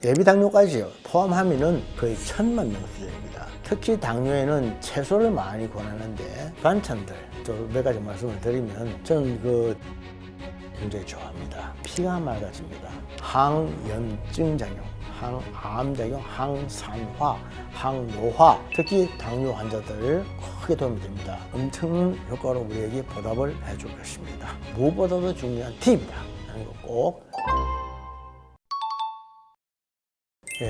예비 당뇨까지 포함하면 거의 1000만 명 수준입니다. 특히 당뇨에는 채소를 많이 권하는데 반찬들 몇 가지 말씀을 드리면 저는 굉장히 좋아합니다. 피가 맑아집니다. 항염증 작용, 항암 작용, 항산화, 항노화, 특히 당뇨 환자들 크게 도움이 됩니다. 엄청난 효과로 우리에게 보답을 해줄 것입니다. 무엇보다도 중요한 팁입니다. 하는 거 꼭.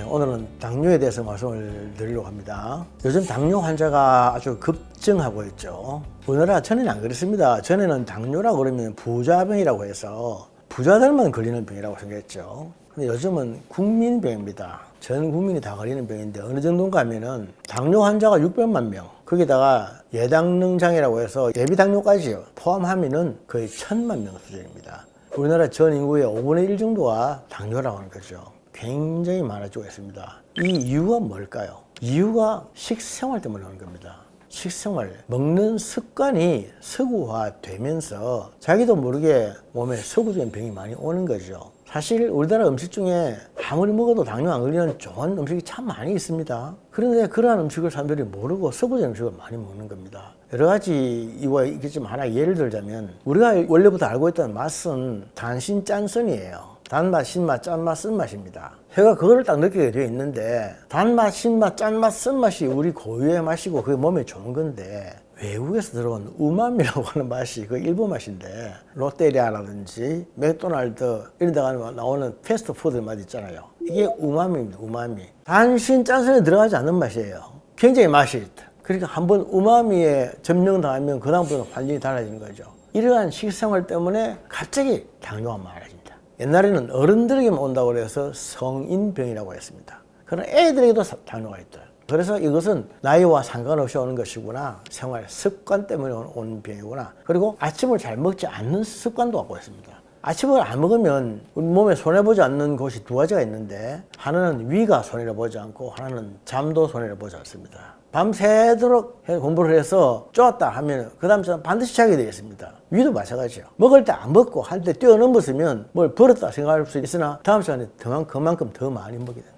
오늘은 당뇨에 대해서 말씀을 드리려고 합니다. 요즘 당뇨 환자가 아주 급증하고 있죠. 우리나라 전에는 안 그랬습니다. 전에는 당뇨라고 그러면 부자병이라고 해서 부자들만 걸리는 병이라고 생각했죠. 근데 요즘은 국민병입니다. 전 국민이 다 걸리는 병인데 어느 정도인가 하면은 당뇨 환자가 600만 명, 거기다가 예당능장애라고 해서 예비당뇨까지 포함하면은 거의 1000만 명 수준입니다. 우리나라 전 인구의 5분의 1 정도가 당뇨라고 하는 거죠. 굉장히 많아지고 있습니다. 이 이유가 뭘까요? 이유가 식생활 때문에 오는 겁니다. 식생활, 먹는 습관이 서구화되면서 자기도 모르게 몸에 서구적인 병이 많이 오는 거죠. 사실 우리나라 음식 중에 아무리 먹어도 당뇨 안 걸리는 좋은 음식이 참 많이 있습니다. 그런데 그러한 음식을 사람들이 모르고 서구적인 음식을 많이 먹는 겁니다. 여러 가지 이유가 있겠지만 하나 예를 들자면 우리가 원래부터 알고 있던 맛은 단신 짠선이에요. 단맛, 신맛, 짠맛, 쓴맛입니다. 혀가 그거를 딱 느끼게 되어 있는데 단맛, 신맛, 짠맛, 쓴맛이 우리 고유의 맛이고 그게 몸에 좋은 건데 외국에서 들어온 우마미라고 하는 맛이 그 일본 맛인데 롯데리아라든지 맥도날드 이런 데 가면 나오는 패스트푸드 맛 있잖아요. 이게 우마미입니다. 우마미. 단신, 짠선이 들어가지 않는 맛이에요. 굉장히 맛이 있다. 그러니까 한번 우마미에 점령당하면 그 다음부터는 완전히 달라지는 거죠. 이러한 식생활 때문에 갑자기 당뇨가 많아집니다. 옛날에는 어른들에게만 온다고 해서 성인병이라고 했습니다. 그러나 애들에게도 당뇨가 있다. 그래서 이것은 나이와 상관없이 오는 것이구나. 생활 습관 때문에 오는 병이구나. 그리고 아침을 잘 먹지 않는 습관도 갖고 있습니다. 아침을 안 먹으면 우리 몸에 손해보지 않는 곳이 두 가지가 있는데 하나는 위가 손해를 보지 않고 하나는 잠도 손해를 보지 않습니다. 밤새도록 공부를 해서 쪼았다 하면 그 다음 날 반드시 자게 되겠습니다. 위도 마찬가지죠. 먹을 때 안 먹고 한 때 뛰어넘었으면 뭘 버렸다 생각할 수 있으나 다음 시간에 그만큼 더 많이 먹게 된다.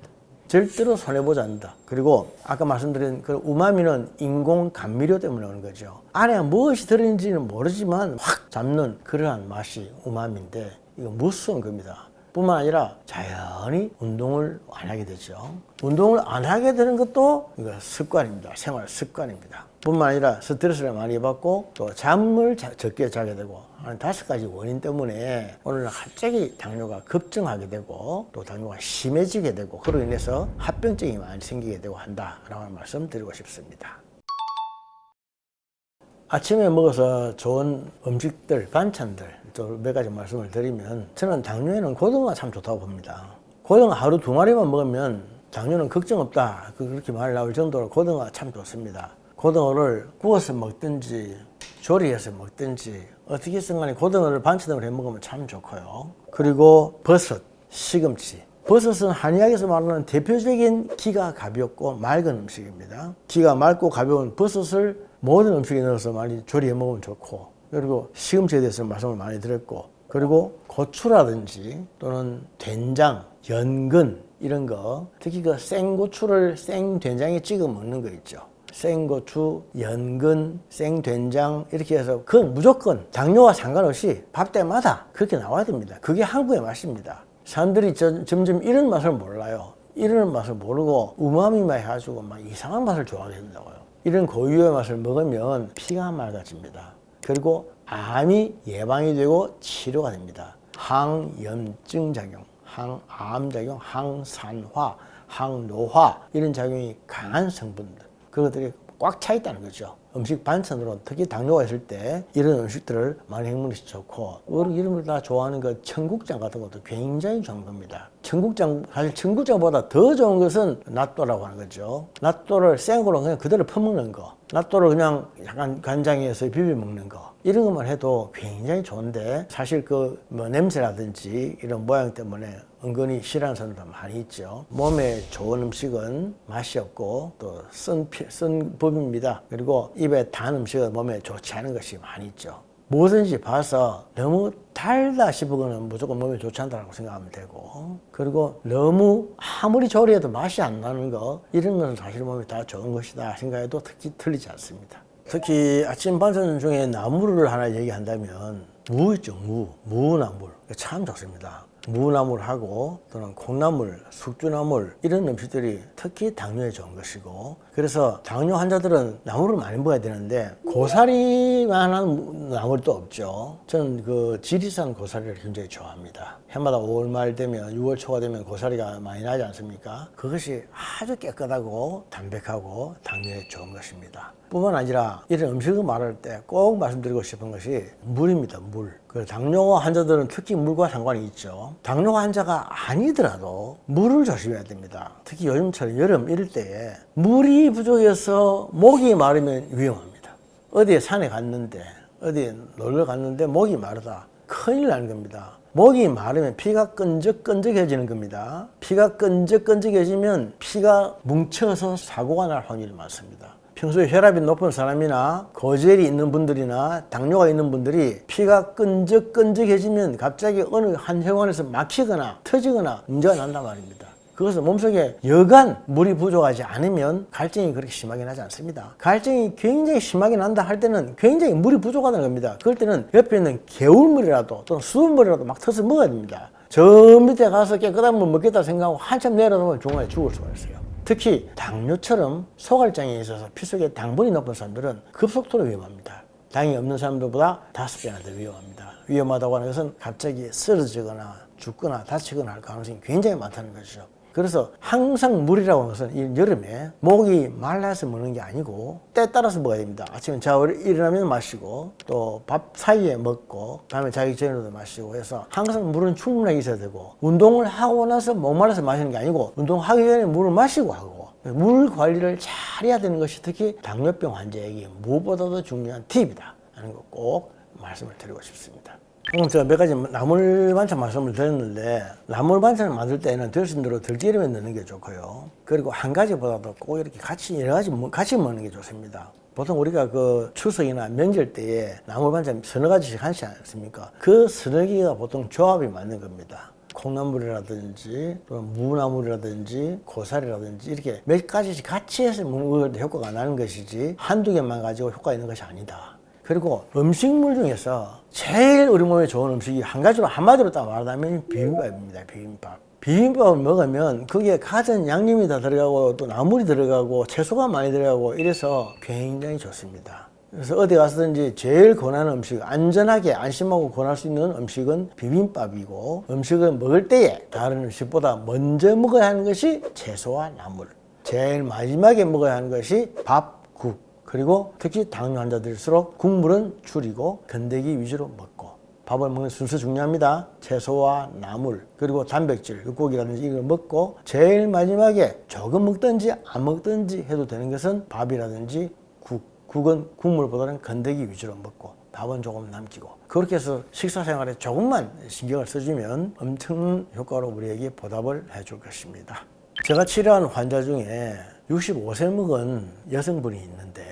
절대로 손해보지 않는다. 그리고 아까 말씀드린 그 우마미는 인공 감미료 때문에 오는 거죠. 안에 무엇이 들어있는지는 모르지만 확 잡는 그러한 맛이 우마미인데 이거 무서운 겁니다. 뿐만 아니라 자연히 운동을 안 하게 되죠. 운동을 안 하게 되는 것도 이거 습관입니다. 생활 습관입니다. 뿐만 아니라 스트레스를 많이 받고 또 잠을 적게 자게 되고 한 5가지 원인 때문에 오늘은 갑자기 당뇨가 급증하게 되고 또 당뇨가 심해지게 되고 그로 인해서 합병증이 많이 생기게 되고 한다라는 말씀 드리고 싶습니다. 아침에 먹어서 좋은 음식들, 반찬들 또 몇 가지 말씀을 드리면 저는 당뇨에는 고등어가 참 좋다고 봅니다. 고등어 하루 2마리만 먹으면 당뇨는 걱정 없다 그렇게 말 나올 정도로 고등어가 참 좋습니다. 고등어를 구워서 먹든지 조리해서 먹든지 어떻게 해서 간에 고등어를 반찬으로 해 먹으면 참 좋고요. 그리고 버섯, 시금치. 버섯은 한의학에서 말하는 대표적인 기가 가볍고 맑은 음식입니다. 기가 맑고 가벼운 버섯을 모든 음식에 넣어서 많이 조리해 먹으면 좋고, 그리고 시금치에 대해서 말씀을 많이 드렸고, 그리고 고추라든지 또는 된장, 연근 이런 거, 특히 그 생고추를 생된장에 찍어 먹는 거 있죠. 생고추, 연근, 생된장 이렇게 해서 그건 무조건 당뇨와 상관없이 밥 때마다 그렇게 나와야 됩니다. 그게 한국의 맛입니다. 사람들이 점점 이런 맛을 몰라요. 이런 맛을 모르고 우마미만 해가지고 막 이상한 맛을 좋아하게 된다고요. 이런 고유의 맛을 먹으면 피가 맑아집니다. 그리고 암이 예방이 되고 치료가 됩니다. 항염증 작용, 항암 작용, 항산화, 항노화 이런 작용이 강한 성분들 그것들이 꽉 차 있다는 거죠. 음식 반찬으로 특히 당뇨가 있을 때 이런 음식들을 많이 먹는 것이 좋고 우리 이런 걸 다 좋아하는 그 청국장 같은 것도 굉장히 좋은 겁니다. 청국장, 사실 청국장보다 더 좋은 것은 낫또라고 하는 거죠. 낫또를 생으로 그냥 그대로 퍼먹는 거, 낫또를 그냥 약간 간장에서 비벼 먹는 거 이런 것만 해도 굉장히 좋은데 사실 그 뭐 냄새라든지 이런 모양 때문에 은근히 싫어하는 사람도 많이 있죠. 몸에 좋은 음식은 맛이 없고 또 쓴 법입니다. 그리고 입에 단 음식은 몸에 좋지 않은 것이 많이 있죠. 뭐든지 봐서 너무 달다 싶으면 무조건 몸에 좋지 않다고 생각하면 되고, 그리고 너무 아무리 조리해도 맛이 안 나는 거, 이런 것은 사실 몸에 다 좋은 것이다 생각해도 특히 틀리지 않습니다. 특히 아침 반찬 중에 나물을 하나 얘기한다면 무 있죠. 무나물 참 좋습니다. 무나물하고 또는 콩나물, 숙주나물 이런 음식들이 특히 당뇨에 좋은 것이고, 그래서 당뇨 환자들은 나물을 많이 먹어야 되는데 고사리만한 나물도 없죠. 저는 그 지리산 고사리를 굉장히 좋아합니다. 해마다 5월 말 되면 6월 초가 되면 고사리가 많이 나지 않습니까? 그것이 아주 깨끗하고 담백하고 당뇨에 좋은 것입니다. 뿐만 아니라 이런 음식을 말할 때 꼭 말씀드리고 싶은 것이 물입니다. 물. 그 당뇨 환자들은 특히 물과 상관이 있죠. 당뇨 환자가 아니더라도 물을 조심해야 됩니다. 특히 요즘처럼 여름 이럴 때에 물이 부족해서 목이 마르면 위험합니다. 어디에 산에 갔는데, 어디에 놀러 갔는데 목이 마르다. 큰일 나는 겁니다. 목이 마르면 피가 끈적끈적해지는 겁니다. 피가 끈적끈적해지면 피가 뭉쳐서 사고가 날 확률이 많습니다. 평소에 혈압이 높은 사람이나 고지혈이 있는 분들이나 당뇨가 있는 분들이 피가 끈적끈적해지면 갑자기 어느 한 혈관에서 막히거나 터지거나 문제가 난단 말입니다. 그것은 몸속에 여간 물이 부족하지 않으면 갈증이 그렇게 심하게 나지 않습니다. 갈증이 굉장히 심하게 난다 할 때는 굉장히 물이 부족하다는 겁니다. 그럴 때는 옆에 있는 개울물이라도 또는 수돗물이라도 막 터서 먹어야 됩니다. 저 밑에 가서 깨끗한 물 먹겠다 생각하고 한참 내려놓으면 중간에 죽을 수가 있어요. 특히 당뇨처럼 소갈장에 있어서 피 속에 당분이 높은 사람들은 급속도로 위험합니다. 당이 없는 사람들보다 5배나 더 위험합니다. 위험하다고 하는 것은 갑자기 쓰러지거나 죽거나 다치거나 할 가능성이 굉장히 많다는 것이죠. 그래서 항상 물이라고 하는 것은 이 여름에 목이 말라서 먹는 게 아니고 때에 따라서 먹어야 됩니다. 아침에 일어나면 마시고 또 밥 사이에 먹고 다음에 자기 전에도 마시고 해서 항상 물은 충분하게 있어야 되고, 운동을 하고 나서 목말라서 마시는 게 아니고 운동하기 전에 물을 마시고 하고, 물 관리를 잘 해야 되는 것이 특히 당뇨병 환자에게 무엇보다도 중요한 팁이다 하는 거 꼭 말씀을 드리고 싶습니다. 그럼 제가 몇 가지 나물 반찬 말씀을 드렸는데, 나물 반찬을 만들 때는 드신 대로 들기름에 넣는 게 좋고요. 그리고 한 가지보다도 꼭 이렇게 같이 여러 가지 같이 먹는 게 좋습니다. 보통 우리가 그 추석이나 명절 때에 나물 반찬 서너 가지씩 하지 않습니까? 그 서너 개가 보통 조합이 맞는 겁니다. 콩나물이라든지 또 무나물이라든지 고사리라든지 이렇게 몇 가지씩 같이 해서 먹는 것 효과가 나는 것이지 한두 개만 가지고 효과 있는 것이 아니다. 그리고 음식물 중에서 제일 우리 몸에 좋은 음식이 한 가지로 한마디로 딱 말하자면 비빔밥입니다. 비빔밥을 먹으면 거기에 갖은 양념이 다 들어가고 또 나물이 들어가고 채소가 많이 들어가고 이래서 굉장히 좋습니다. 그래서 어디 가서든지 제일 권하는 음식, 안전하게 안심하고 권할 수 있는 음식은 비빔밥이고, 음식을 먹을 때에 다른 음식보다 먼저 먹어야 하는 것이 채소와 나물, 제일 마지막에 먹어야 하는 것이 밥, 국, 그리고 특히 당뇨 환자들일수록 국물은 줄이고 건더기 위주로 먹고, 밥을 먹는 순서 중요합니다. 채소와 나물 그리고 단백질, 육고기라든지 이걸 먹고 제일 마지막에 조금 먹든지 안 먹든지 해도 되는 것은 밥이라든지 국은 국물보다는 건더기 위주로 먹고 밥은 조금 남기고, 그렇게 해서 식사 생활에 조금만 신경을 써주면 엄청난 효과로 우리에게 보답을 해줄 것입니다. 제가 치료한 환자 중에 65세 먹은 여성분이 있는데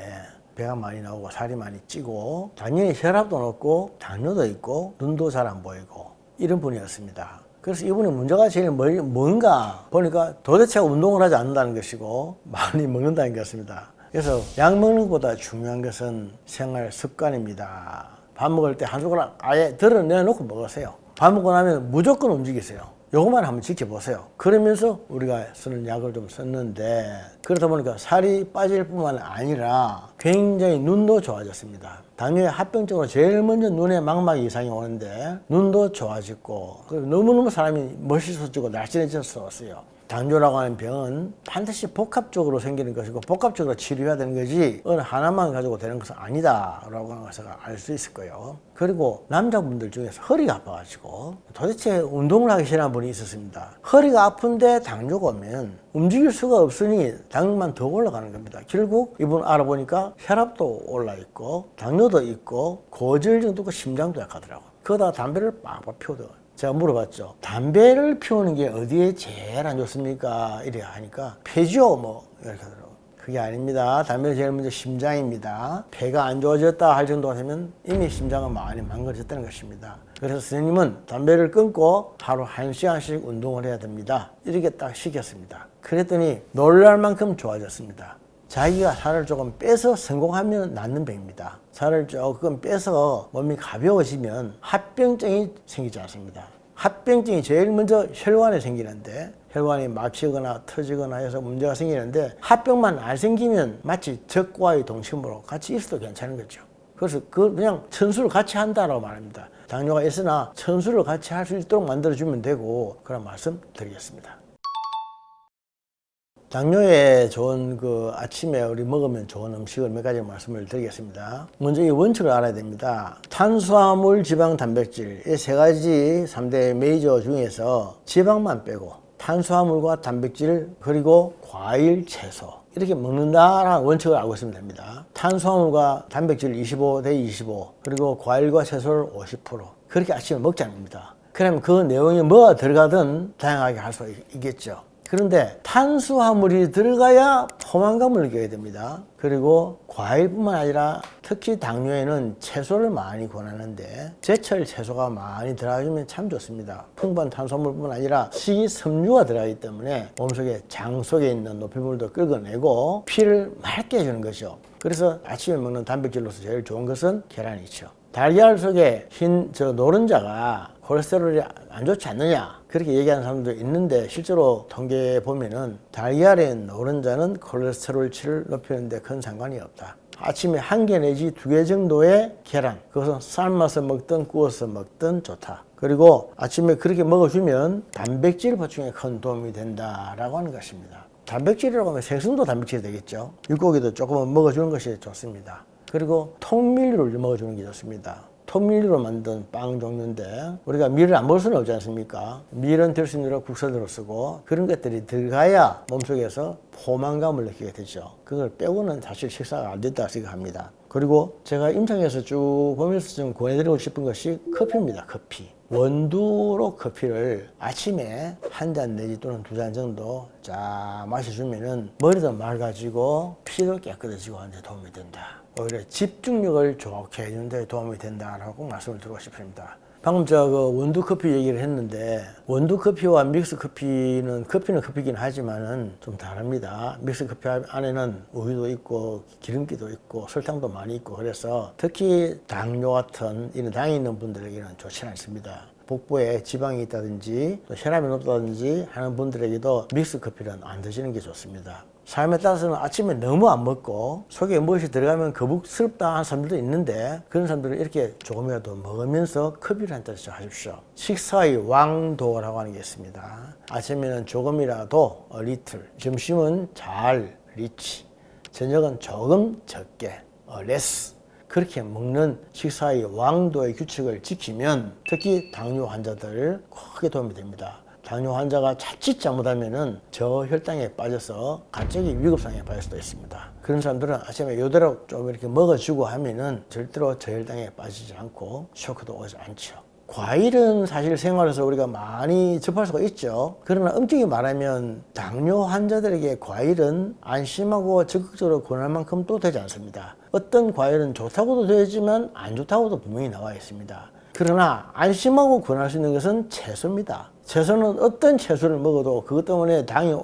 배가 많이 나오고 살이 많이 찌고 당연히 혈압도 높고 당뇨도 있고 눈도 잘 안 보이고 이런 분이었습니다. 그래서 이분의 문제가 제일 뭔가 보니까 도대체 운동을 하지 않는다는 것이고 많이 먹는다는 것입니다. 그래서 약 먹는 것보다 중요한 것은 생활 습관입니다. 밥 먹을 때 한 숟가락 아예 드러내놓고 먹으세요. 밥 먹고 나면 무조건 움직이세요. 요것만 한번 지켜보세요. 그러면서 우리가 쓰는 약을 좀 썼는데, 그러다 보니까 살이 빠질 뿐만 아니라 굉장히 눈도 좋아졌습니다. 당뇨의 합병증으로 제일 먼저 눈에 망막 이상이 오는데 눈도 좋아지고 너무너무 사람이 멋있어지고 날씬해졌어요. 당뇨라고 하는 병은 반드시 복합적으로 생기는 것이고 복합적으로 치료해야 되는 거지 어느 하나만 가지고 되는 것은 아니다 라고 하는 것을 알 수 있을 거예요. 그리고 남자분들 중에서 허리가 아파가지고 도대체 운동을 하기 싫어하는 분이 있었습니다. 허리가 아픈데 당뇨가 오면 움직일 수가 없으니 당뇨만 더 올라가는 겁니다. 결국 이분 알아보니까 혈압도 올라있고 당뇨도 있고 고지혈증도 있고 심장도 약하더라고요. 그러다가 담배를 빡빡 피우더라고요. 제가 물어봤죠. 담배를 피우는 게 어디에 제일 안 좋습니까? 이래 하니까 폐죠 뭐 이렇게 하더라고요. 그게 아닙니다. 담배는 제일 먼저 심장입니다. 폐가 안 좋아졌다 할 정도가 되면 이미 심장은 많이 망가졌다는 것입니다. 그래서 선생님은 담배를 끊고 하루 1시간씩 운동을 해야 됩니다. 이렇게 딱 시켰습니다. 그랬더니 놀랄 만큼 좋아졌습니다. 자기가 살을 조금 빼서 성공하면 낫는 병입니다. 살을 조금 빼서 몸이 가벼워지면 합병증이 생기지 않습니다. 합병증이 제일 먼저 혈관에 생기는데 혈관이 막히거나 터지거나 해서 문제가 생기는데 합병만 안 생기면 마치 적과의 동침으로 같이 있어도 괜찮은 거죠. 그래서 그냥 천수를 같이 한다라고 말합니다. 당뇨가 있으나 천수를 같이 할 수 있도록 만들어주면 되고 그런 말씀 드리겠습니다. 당뇨에 좋은 아침에 우리 먹으면 좋은 음식을 몇 가지 말씀을 드리겠습니다. 먼저 이 원칙을 알아야 됩니다. 탄수화물, 지방, 단백질 이 세 가지 3대 메이저 중에서 지방만 빼고 탄수화물과 단백질 그리고 과일, 채소 이렇게 먹는다라는 원칙을 알고 있으면 됩니다. 탄수화물과 단백질 25대 25 그리고 과일과 채소를 50% 그렇게 아침에 먹자는 겁니다. 그러면 그 내용이 뭐가 들어가든 다양하게 할 수 있겠죠. 그런데 탄수화물이 들어가야 포만감을 느껴야 됩니다. 그리고 과일뿐만 아니라 특히 당뇨에는 채소를 많이 권하는데 제철 채소가 많이 들어가면 참 좋습니다. 풍부한 탄수화물뿐만 아니라 식이섬유가 들어가기 때문에 몸속에 장 속에 있는 노폐물도 긁어내고 피를 맑게 해주는 것이죠. 그래서 아침에 먹는 단백질로서 제일 좋은 것은 계란이죠. 달걀 속에 노른자가 콜레스테롤이 안 좋지 않느냐 그렇게 얘기하는 사람도 있는데 실제로 통계에 보면은 달걀의 노른자는 콜레스테롤치를 높이는데 큰 상관이 없다. 아침에 1개 내지 2개 정도의 계란 그것은 삶아서 먹든 구워서 먹든 좋다. 그리고 아침에 그렇게 먹어주면 단백질 보충에 큰 도움이 된다라고 하는 것입니다. 단백질이라고 하면 생선도 단백질이 되겠죠. 육고기도 조금은 먹어주는 것이 좋습니다. 그리고 통밀류를 먹어주는 게 좋습니다. 통밀류로 만든 빵 종류인데 우리가 밀을 안 먹을 수는 없지 않습니까? 밀은 들순으로 국산으로 쓰고 그런 것들이 들어가야 몸속에서 포만감을 느끼게 되죠. 그걸 빼고는 사실 식사가 안 된다 생각합니다. 그리고 제가 임상에서 쭉 보면서 좀 권해드리고 싶은 것이 커피입니다. 커피. 원두로 커피를 아침에 1잔 내지 또는 2잔 정도 쫙 마셔주면은 머리도 맑아지고 피도 깨끗해지고 하는 데 도움이 된다. 오히려 집중력을 좋게 해주는 데 도움이 된다라고 말씀을 드리고 싶습니다. 방금 원두 커피 얘기를 했는데 원두 커피와 믹스 커피는 커피긴 하지만은 좀 다릅니다. 믹스 커피 안에는 우유도 있고 기름기도 있고 설탕도 많이 있고 그래서 특히 당뇨 같은 이런 당이 있는 분들에게는 좋지 않습니다. 복부에 지방이 있다든지 또 혈압이 높다든지 하는 분들에게도 믹스 커피는 안 드시는 게 좋습니다. 삶에 따라서는 아침에 너무 안 먹고 속에 무엇이 들어가면 거북스럽다 하는 사람들도 있는데 그런 사람들은 이렇게 조금이라도 먹으면서 커피를 한 잔씩 하십시오. 식사의 왕도라고 하는 게 있습니다. 아침에는 조금이라도 리틀, 점심은 잘 리치, 저녁은 조금 적게 레스 그렇게 먹는 식사의 왕도의 규칙을 지키면 특히 당뇨 환자들 크게 도움이 됩니다. 당뇨 환자가 자칫 잘못하면은 저혈당에 빠져서 갑자기 위급상황에 빠질 수도 있습니다. 그런 사람들은 아침에 요대로 좀 이렇게 먹어주고 하면은 절대로 저혈당에 빠지지 않고 쇼크도 오지 않죠. 과일은 사실 생활에서 우리가 많이 접할 수가 있죠. 그러나 엄격히 말하면 당뇨 환자들에게 과일은 안심하고 적극적으로 권할 만큼 또 되지 않습니다. 어떤 과일은 좋다고도 되지만 안 좋다고도 분명히 나와 있습니다. 그러나 안심하고 권할 수 있는 것은 채소입니다. 채소는 어떤 채소를 먹어도 그것 때문에 당이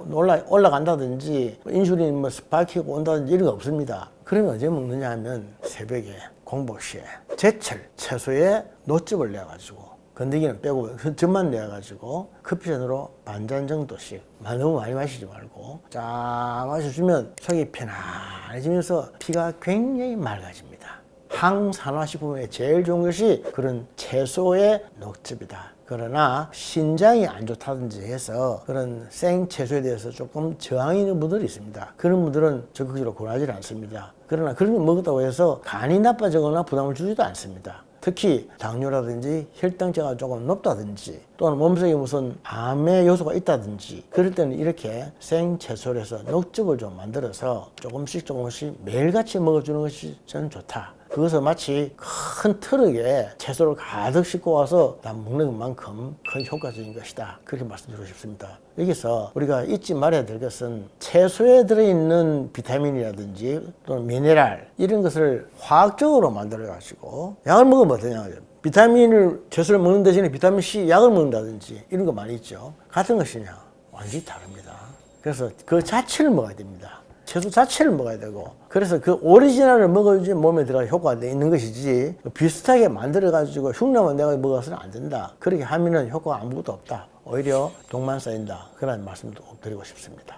올라간다든지 인슐린이 스파이크가 온다든지 이런 거 없습니다. 그러면 언제 먹느냐 하면 새벽에 공복 시에 제철 채소에 노즙을 내가지고 건더기는 빼고 즙만 내가지고 커피잔으로 반잔 정도씩 너무 많이 마시지 말고 쫙 마셔주면 속이 편안해지면서 피가 굉장히 맑아집니다. 항산화식품에 제일 좋은 것이 그런 채소의 녹즙이다. 그러나 신장이 안 좋다든지 해서 그런 생채소에 대해서 조금 저항이 있는 분들이 있습니다. 그런 분들은 적극적으로 권하지 않습니다. 그러나 그런 거 먹었다고 해서 간이 나빠지거나 부담을 주지도 않습니다. 특히 당뇨라든지 혈당제가 조금 높다든지 또는 몸속에 무슨 암의 요소가 있다든지 그럴 때는 이렇게 생채소를 해서 녹즙을 좀 만들어서 조금씩 매일같이 먹어주는 것이 저는 좋다. 그것을 마치 큰 트럭에 채소를 가득 싣고 와서 다 먹는 것만큼 큰 효과적인 것이다. 그렇게 말씀드리고 싶습니다. 여기서 우리가 잊지 말아야 될 것은 채소에 들어있는 비타민이라든지 또는 미네랄 이런 것을 화학적으로 만들어가지고 약을 먹으면 어떠냐. 비타민을 채소를 먹는 대신에 비타민 C 약을 먹는다든지 이런 거 많이 있죠. 같은 것이냐? 완전히 다릅니다. 그래서 그 자체를 먹어야 됩니다. 채소 자체를 먹어야 되고, 그래서 그 오리지널을 먹어야지 몸에 들어가 효과가 있는 것이지 비슷하게 만들어가지고 흉내만 내가 먹어서는 안 된다. 그렇게 하면은 효과가 아무것도 없다. 오히려 독만 쌓인다. 그런 말씀도 꼭 드리고 싶습니다.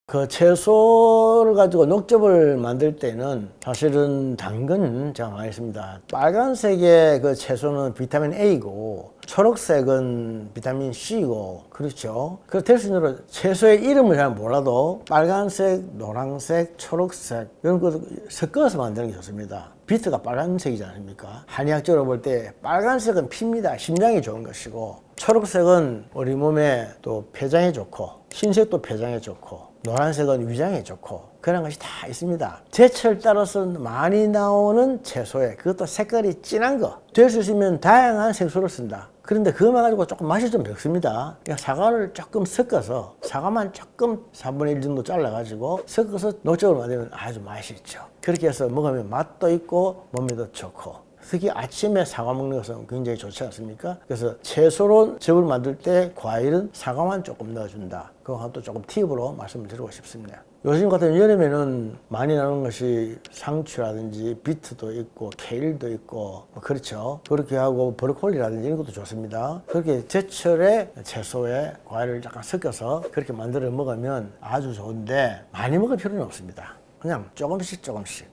그 채소를 가지고 녹즙을 만들 때는 사실은 당근 제가 많이 씁니다. 빨간색의 그 채소는 비타민 A고 초록색은 비타민 C고 그렇죠. 그래서 될 수 있는 대로 채소의 이름을 잘 몰라도 빨간색, 노란색, 초록색 이런 거 섞어서 만드는 게 좋습니다. 비트가 빨간색이지 않습니까? 한의학적으로 볼 때 빨간색은 피입니다. 심장이 좋은 것이고, 초록색은 우리 몸에 또 폐장에 좋고, 흰색도 폐장에 좋고, 노란색은 위장에 좋고 그런 것이 다 있습니다. 제철 따라서 많이 나오는 채소에 그것도 색깔이 진한 거 될 수 있으면 다양한 색소를 쓴다. 그런데 그거만 가지고 조금 맛이 좀 적습니다. 그러니까 사과를 조금 섞어서 사과만 조금 4분의 1 정도 잘라가지고 섞어서 녹즙을 만들면 아주 맛이 있죠. 그렇게 해서 먹으면 맛도 있고 몸에도 좋고, 특히 아침에 사과 먹는 것은 굉장히 좋지 않습니까? 그래서 채소로 즙을 만들 때 과일은 사과만 조금 넣어준다. 그거 또 조금 팁으로 말씀을 드리고 싶습니다. 요즘 같은 여름에는 많이 나오는 것이 상추라든지 비트도 있고 케일도 있고 그렇죠. 그렇게 하고 브로콜리라든지 이런 것도 좋습니다. 그렇게 제철에 채소에 과일을 약간 섞어서 그렇게 만들어 먹으면 아주 좋은데 많이 먹을 필요는 없습니다. 그냥 조금씩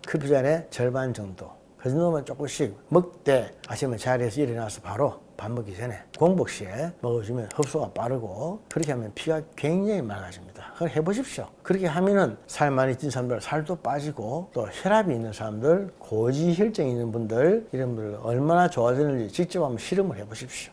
커피 잔의 절반 정도, 그 정도만 조금씩 먹되 아침에 자리에서 일어나서 바로 밥 먹기 전에 공복 시에 먹어주면 흡수가 빠르고, 그렇게 하면 피가 굉장히 맑아집니다. 그걸 해보십시오. 그렇게 하면은 살 많이 찐 사람들 살도 빠지고, 또 혈압이 있는 사람들, 고지혈증이 있는 분들, 이런 분들 얼마나 좋아지는지 직접 한번 실험을 해보십시오.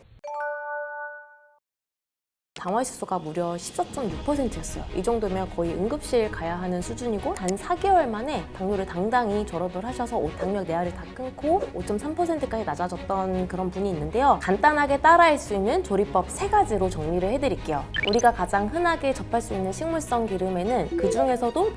당화혈소가 무려 14.6%였어요. 이 정도면 거의 응급실 가야 하는 수준이고, 단 4개월 만에 당뇨를 당당히 졸업을 하셔서 당뇨 내알을 다 끊고 5.3%까지 낮아졌던 그런 분이 있는데요. 간단하게 따라할 수 있는 조리법 3가지로 정리를 해드릴게요. 우리가 가장 흔하게 접할 수 있는 식물성 기름에는 그 중에서도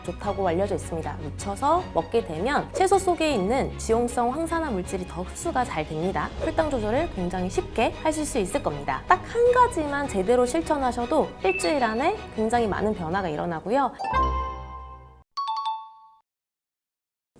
좋다고 알려져 있습니다. 묻혀서 먹게 되면 채소 속에 있는 지용성 황산화 물질이 더 흡수가 잘 됩니다. 혈당 조절을 굉장히 쉽게 하실 수 있을 겁니다. 딱 한 가지만 제대로 실천하셔도 일주일 안에 굉장히 많은 변화가 일어나고요.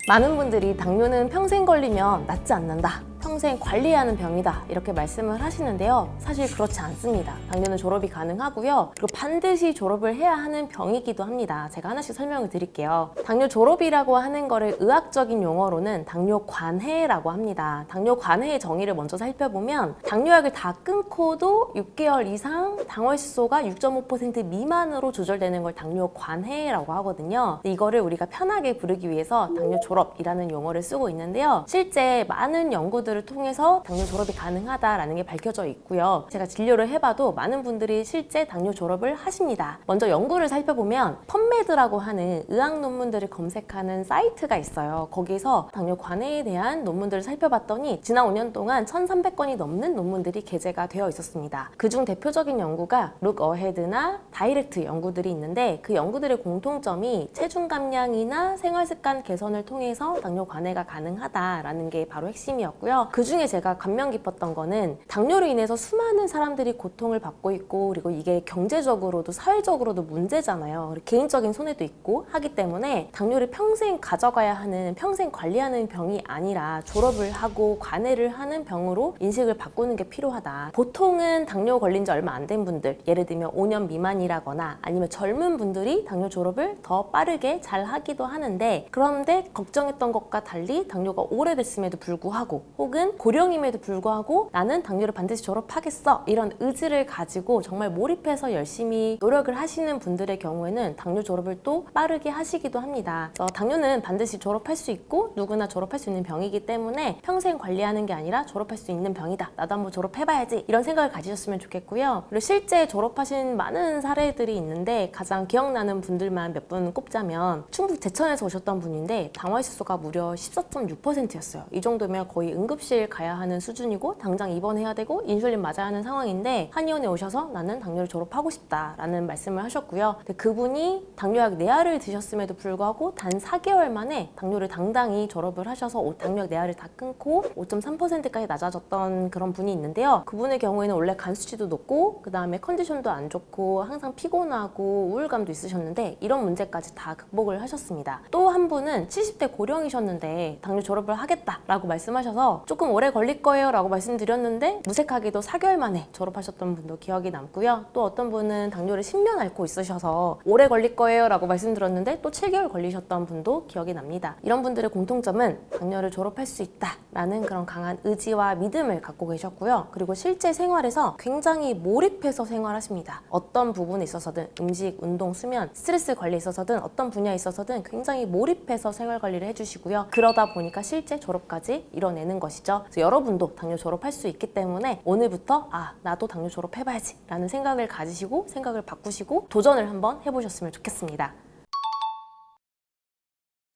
많은 분들이 당뇨는 평생 걸리면 낫지 않는다, 평생 관리해야 하는 병이다 이렇게 말씀을 하시는데요. 사실 그렇지 않습니다. 당뇨는 졸업이 가능하고요. 그리고 반드시 졸업을 해야 하는 병이기도 합니다. 제가 하나씩 설명을 드릴게요. 당뇨 졸업이라고 하는 거를 의학적인 용어로는 당뇨 관해라고 합니다. 당뇨 관해의 정의를 먼저 살펴보면, 당뇨약을 다 끊고도 6개월 이상 당화혈소가 6.5% 미만으로 조절되는 걸 당뇨 관해라고 하거든요. 이거를 우리가 편하게 부르기 위해서 당뇨 졸업이라는 용어를 쓰고 있는데요. 실제 많은 연구들을 통해서 당뇨 졸업이 가능하다라는 게 밝혀져 있고요. 제가 진료를 해봐도 많은 분들이 실제 당뇨 졸업을 하십니다. 먼저 연구를 살펴보면 펌메드라고 하는 의학 논문들을 검색하는 사이트가 있어요. 거기서 당뇨 관해에 대한 논문들을 살펴봤더니 지난 5년 동안 1,300건이 넘는 논문들이 게재가 되어 있었습니다. 그중 대표적인 연구가 룩 어헤드나 다이렉트 연구들이 있는데, 그 연구들의 공통점이 체중 감량이나 생활습관 개선을 통해서 당뇨 관해가 가능하다라는 게 바로 핵심이었고요. 그 중에 제가 감명 깊었던 거는, 당뇨로 인해서 수많은 사람들이 고통을 받고 있고, 그리고 이게 경제적으로도 사회적으로도 문제잖아요. 개인적인 손해도 있고 하기 때문에 당뇨를 평생 가져가야 하는, 평생 관리하는 병이 아니라 졸업을 하고 관해를 하는 병으로 인식을 바꾸는 게 필요하다. 보통은 당뇨 걸린 지 얼마 안 된 분들, 예를 들면 5년 미만이라거나 아니면 젊은 분들이 당뇨 졸업을 더 빠르게 잘 하기도 하는데, 그런데 걱정했던 것과 달리 당뇨가 오래됐음에도 불구하고, 혹은 혹은 고령임에도 불구하고 나는 당뇨를 반드시 졸업하겠어, 이런 의지를 가지고 정말 몰입해서 열심히 노력을 하시는 분들의 경우에는 당뇨 졸업을 또 빠르게 하시기도 합니다. 그래서 당뇨는 반드시 졸업할 수 있고 누구나 졸업할 수 있는 병이기 때문에 평생 관리하는 게 아니라 졸업할 수 있는 병이다, 나도 한번 졸업해봐야지, 이런 생각을 가지셨으면 좋겠고요. 그리고 실제 졸업하신 많은 사례들이 있는데 가장 기억나는 분들만 몇 분 꼽자면 충북 제천에서 오셨던 분인데 당화혈수소가 무려 14.6%였어요. 이 정도면 거의 응급실 가야 하는 수준이고 당장 입원해야 되고 인슐린 맞아야 하는 상황인데 한의원에 오셔서 나는 당뇨를 졸업하고 싶다라는 말씀을 하셨고요. 근데 그분이 당뇨약 4알을 드셨음에도 불구하고 단 4개월 만에 당뇨를 당당히 졸업을 하셔서 당뇨약 4알을 다 끊고 5.3%까지 낮아졌던 그런 분이 있는데요. 그분의 경우에는 원래 간 수치도 높고 그 다음에 컨디션도 안 좋고 항상 피곤하고 우울감도 있으셨는데 이런 문제까지 다 극복을 하셨습니다. 또 한 분은 70대 고령이셨는데 당뇨 졸업을 하겠다라고 말씀하셔서 조금 오래 걸릴 거예요 라고 말씀드렸는데 무색하게도 4개월 만에 졸업하셨던 분도 기억이 남고요. 또 어떤 분은 당뇨를 10년 앓고 있으셔서 오래 걸릴 거예요 라고 말씀드렸는데 또 7개월 걸리셨던 분도 기억이 납니다. 이런 분들의 공통점은 당뇨를 졸업할 수 있다라는 그런 강한 의지와 믿음을 갖고 계셨고요. 그리고 실제 생활에서 굉장히 몰입해서 생활하십니다. 어떤 부분에 있어서든 음식, 운동, 수면, 스트레스 관리에 있어서든 어떤 분야에 있어서든 굉장히 몰입해서 생활 관리를 해주시고요. 그러다 보니까 실제 졸업까지 이뤄내는 것이죠. 그래서 여러분도 당뇨 졸업할 수 있기 때문에 오늘부터 나도 당뇨 졸업해봐야지 라는 생각을 가지시고 생각을 바꾸시고 도전을 한번 해보셨으면 좋겠습니다.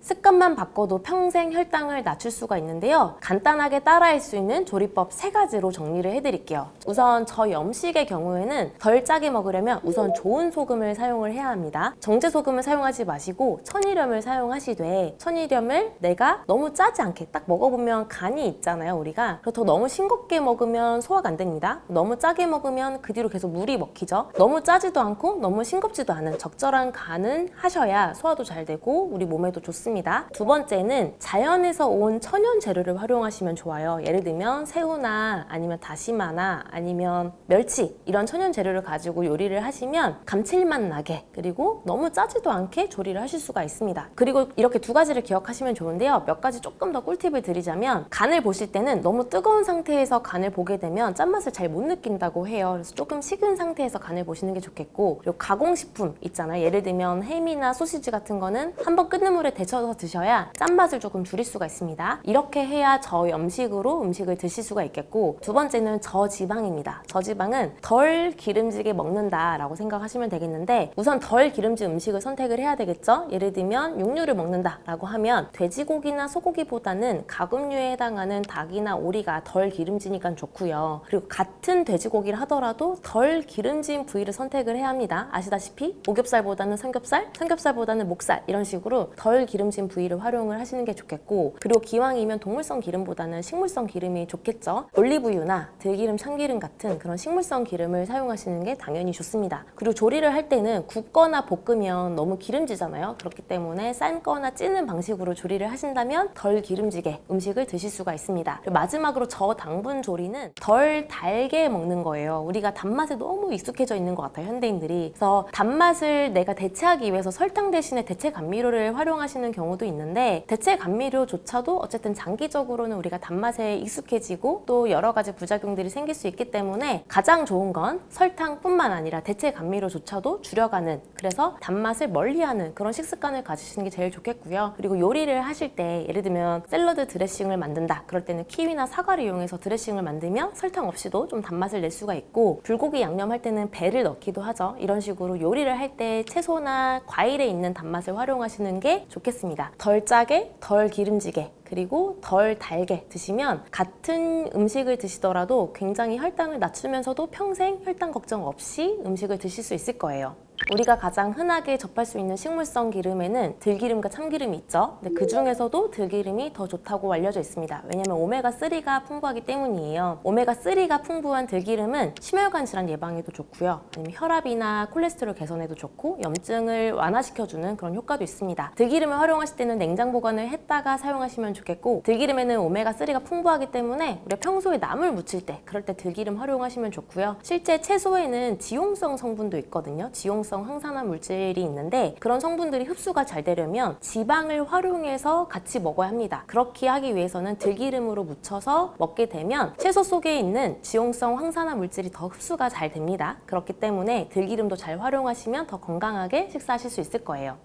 습관만 바꿔도 평생 혈당을 낮출 수가 있는데요. 간단하게 따라할 수 있는 조리법 3가지로 정리를 해드릴게요. 우선 저희 음식의 경우에는 덜 짜게 먹으려면 우선 좋은 소금을 사용을 해야 합니다. 정제 소금을 사용하지 마시고 천일염을 사용하시되, 천일염을 내가 너무 짜지 않게 딱 먹어보면 간이 있잖아요, 우리가. 그렇다고 너무 싱겁게 먹으면 소화가 안 됩니다. 너무 짜게 먹으면 그 뒤로 계속 물이 먹히죠. 너무 짜지도 않고 너무 싱겁지도 않은 적절한 간은 하셔야 소화도 잘 되고 우리 몸에도 좋습니다. 두 번째는 자연에서 온 천연 재료를 활용하시면 좋아요. 예를 들면 새우나 아니면 다시마나 아니면 멸치, 이런 천연 재료를 가지고 요리를 하시면 감칠맛 나게, 그리고 너무 짜지도 않게 조리를 하실 수가 있습니다. 그리고 이렇게 2가지를 기억하시면 좋은데요. 몇 가지 조금 더 꿀팁을 드리자면, 간을 보실 때는 너무 뜨거운 상태에서 간을 보게 되면 짠맛을 잘 못 느낀다고 해요. 그래서 조금 식은 상태에서 간을 보시는 게 좋겠고, 그리고 가공식품 있잖아요. 예를 들면 햄이나 소시지 같은 거는 한번 끓는 물에 데쳐서 드셔야 짠맛을 조금 줄일 수가 있습니다. 이렇게 해야 저염식으로 음식을 드실 수가 있겠고, 두 번째는 저지방입니다. 저지방은 덜 기름지게 먹는다라고 생각하시면 되겠는데, 우선 덜 기름진 음식을 선택을 해야 되겠죠. 예를 들면 육류를 먹는다라고 하면 돼지고기나 소고기보다는 가금류에 해당하는 닭이나 오리가 덜 기름지니까 좋고요. 그리고 같은 돼지고기를 하더라도 덜 기름진 부위를 선택을 해야 합니다. 아시다시피 오겹살보다는 삼겹살, 삼겹살보다는 목살, 이런 식으로 덜 기름진 부위를 활용을 하시는 게 좋겠고, 그리고 기왕이면 동물성 기름보다는 식물성 기름이 좋겠죠. 올리브유나 들기름, 참기름 같은 그런 식물성 기름을 사용하시는 게 당연히 좋습니다. 그리고 조리를 할 때는 굽거나 볶으면 너무 기름지잖아요. 그렇기 때문에 삶거나 찌는 방식으로 조리를 하신다면 덜 기름지게 음식을 드실 수가 있습니다. 그리고 마지막으로 저당분 조리는 덜 달게 먹는 거예요. 우리가 단맛에 너무 익숙해져 있는 것 같아요, 현대인들이. 그래서 단맛을 내가 대체하기 위해서 설탕 대신에 대체 감미료를 활용하시는 경우도 있는데, 대체 감미료조차도 어쨌든 장기적으로는 우리가 단맛에 익숙해지고 또 여러 가지 부작용들이 생길 수 있기 때문에 가장 좋은 건 설탕뿐만 아니라 대체 감미료조차도 줄여가는, 그래서 단맛을 멀리하는 그런 식습관을 가지시는 게 제일 좋겠고요. 그리고 요리를 하실 때 예를 들면 샐러드 드레싱을 만든다, 그럴 때는 키위나 사과를 이용해서 드레싱을 만들면 설탕 없이도 좀 단맛을 낼 수가 있고, 불고기 양념할 때는 배를 넣기도 하죠. 이런 식으로 요리를 할 때 채소나 과일에 있는 단맛을 활용하시는 게 좋겠습니다. 덜 짜게, 덜 기름지게, 그리고 덜 달게 드시면 같은 음식을 드시더라도 굉장히 혈당을 낮추면서도 평생 혈당 걱정 없이 음식을 드실 수 있을 거예요. 우리가 가장 흔하게 접할 수 있는 식물성 기름에는 들기름과 참기름이 있죠. 근데 그 중에서도 들기름이 더 좋다고 알려져 있습니다. 왜냐면 오메가3가 풍부하기 때문이에요. 오메가3가 풍부한 들기름은 심혈관 질환 예방에도 좋고요. 아니면 혈압이나 콜레스테롤 개선에도 좋고 염증을 완화시켜주는 그런 효과도 있습니다. 들기름을 활용하실 때는 냉장 보관을 했다가 사용하시면 좋겠고, 들기름에는 오메가3가 풍부하기 때문에 우리가 평소에 나물 무칠 때 그럴 때 들기름 활용하시면 좋고요. 실제 채소에는 지용성 성분도 있거든요. 지용성 항산화 물질이 있는데 그런 성분들이 흡수가 잘 되려면 지방을 활용해서 같이 먹어야 합니다. 그렇게 하기 위해서는 들기름으로 무쳐서 먹게 되면 채소 속에 있는 지용성 항산화 물질이 더 흡수가 잘 됩니다. 그렇기 때문에 들기름도 잘 활용하시면 더 건강하게 식사하실 수 있을 거예요.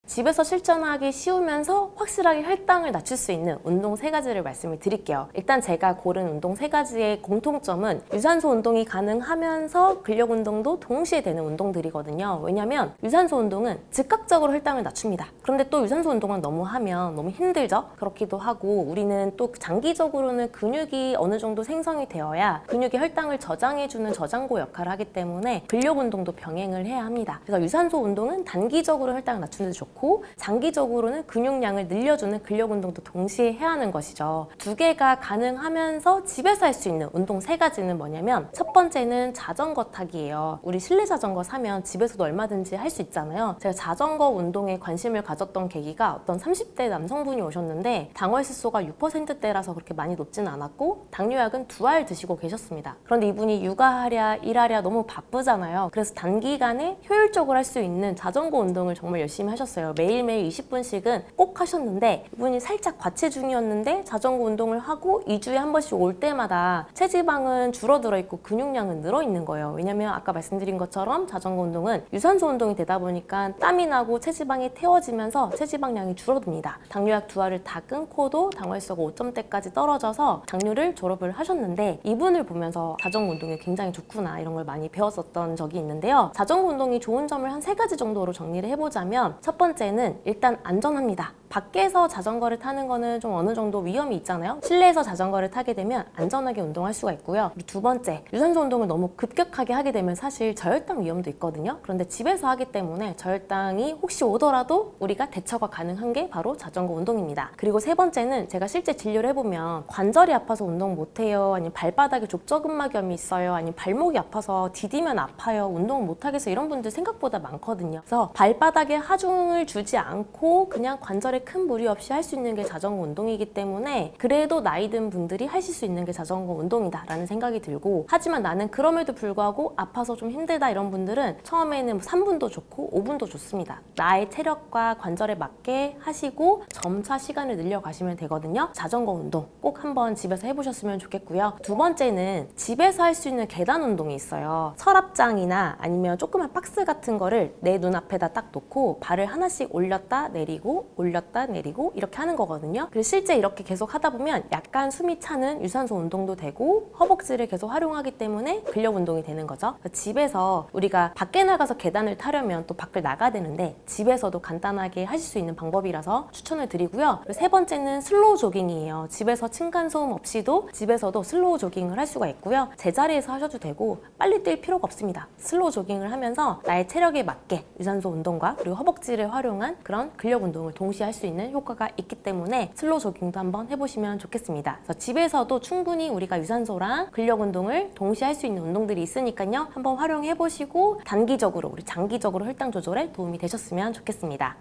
집에서 실천하기 쉬우면서 확실하게 혈당을 낮출 수 있는 운동 3가지를 말씀을 드릴게요. 일단 제가 고른 운동 3가지의 공통점은 유산소 운동이 가능하면서 근력 운동도 동시에 되는 운동들이거든요. 왜냐면 유산소 운동은 즉각적으로 혈당을 낮춥니다. 그런데 또 유산소 운동을 너무 하면 너무 힘들죠? 그렇기도 하고 우리는 또 장기적으로는 근육이 어느 정도 생성이 되어야 근육이 혈당을 저장해주는 저장고 역할을 하기 때문에 근력 운동도 병행을 해야 합니다. 그래서 유산소 운동은 단기적으로 혈당을 낮추는 데 좋고 장기적으로는 근육량을 늘려주는 근력 운동도 동시에 해야 하는 것이죠. 2개가 가능하면서 집에서 할 수 있는 운동 3가지는 뭐냐면 첫 번째는 자전거 타기예요. 우리 실내 자전거 사면 집에서도 얼마든지 할 수 있잖아요. 제가 자전거 운동에 관심을 가졌던 계기가 어떤 30대 남성분이 오셨는데 당월수소가 6%대라서 그렇게 많이 높지는 않았고 당뇨약은 2알 드시고 계셨습니다. 그런데 이분이 육아하랴 일하랴 너무 바쁘잖아요. 그래서 단기간에 효율적으로 할 수 있는 자전거 운동을 정말 열심히 하셨어요. 매일매일 20분씩은 꼭 하셨는데 이분이 살짝 과체중이었는데 자전거 운동을 하고 2주에 한 번씩 올 때마다 체지방은 줄어들어 있고 근육량은 늘어 있는 거예요. 왜냐면 아까 말씀드린 것처럼 자전거 운동은 유산소 운동이 되다 보니까 땀이 나고 체지방이 태워지면서 체지방량이 줄어듭니다. 당뇨약 2알을 다 끊고도 당월수가 5점대까지 떨어져서 당뇨를 졸업을 하셨는데 이분을 보면서 자전거 운동이 굉장히 좋구나 이런 걸 많이 배웠었던 적이 있는데요. 자전거 운동이 좋은 점을 한 3가지 정도로 정리를 해보자면 첫 번째는 일단 안전합니다. 밖에서 자전거를 타는 거는 좀 어느 정도 위험이 있잖아요. 실내에서 자전거를 타게 되면 안전하게 운동할 수가 있고요. 그리고 2번째, 유산소 운동을 너무 급격하게 하게 되면 사실 저혈당 위험도 있거든요. 그런데 집에서 하기 때문에 저혈당이 혹시 오더라도 우리가 대처가 가능한 게 바로 자전거 운동입니다. 그리고 3번째는 제가 실제 진료를 해보면 관절이 아파서 운동 못해요, 아니면 발바닥에 족저근막염이 있어요, 아니면 발목이 아파서 디디면 아파요, 운동을 못하겠어 이런 분들 생각보다 많거든요. 그래서 발바닥에 하중을 주지 않고 그냥 관절에 큰 무리 없이 할 수 있는 게 자전거 운동이기 때문에 그래도 나이 든 분들이 하실 수 있는 게 자전거 운동이다 라는 생각이 들고, 하지만 나는 그럼에도 불구하고 아파서 좀 힘들다 이런 분들은 처음에는 3분도 좋고 5분도 좋습니다. 나의 체력과 관절에 맞게 하시고 점차 시간을 늘려가시면 되거든요. 자전거 운동 꼭 한번 집에서 해보셨으면 좋겠고요. 2번째는 집에서 할 수 있는 계단 운동이 있어요. 서랍장이나 아니면 조그만 박스 같은 거를 내 눈앞에다 딱 놓고 발을 하나씩 올렸다 내리고 올렸다 내리고 이렇게 하는 거거든요. 그래서 실제 이렇게 계속 하다 보면 약간 숨이 차는 유산소 운동도 되고 허벅지를 계속 활용하기 때문에 근력 운동이 되는 거죠. 집에서 우리가 밖에 나가서 계단을 타려면 또 밖을 나가야 되는데 집에서도 간단하게 하실 수 있는 방법이라서 추천을 드리고요. 그리고 3번째는 슬로우 조깅이에요. 집에서 층간소음 없이도 집에서도 슬로우 조깅을 할 수가 있고요. 제자리에서 하셔도 되고 빨리 뛸 필요가 없습니다. 슬로우 조깅을 하면서 나의 체력에 맞게 유산소 운동과 그리고 허벅지를 활용한 그런 근력 운동을 동시에 할 수 있는 효과가 있기 때문에 슬로우 조깅도 한번 해보시면 좋겠습니다. 그래서 집에서도 충분히 우리가 유산소랑 근력 운동을 동시에 할 수 있는 운동들이 있으니까요. 한번 활용해보시고 단기적으로 우리 장기적으로 혈당 조절에 도움이 되셨으면 좋겠습니다.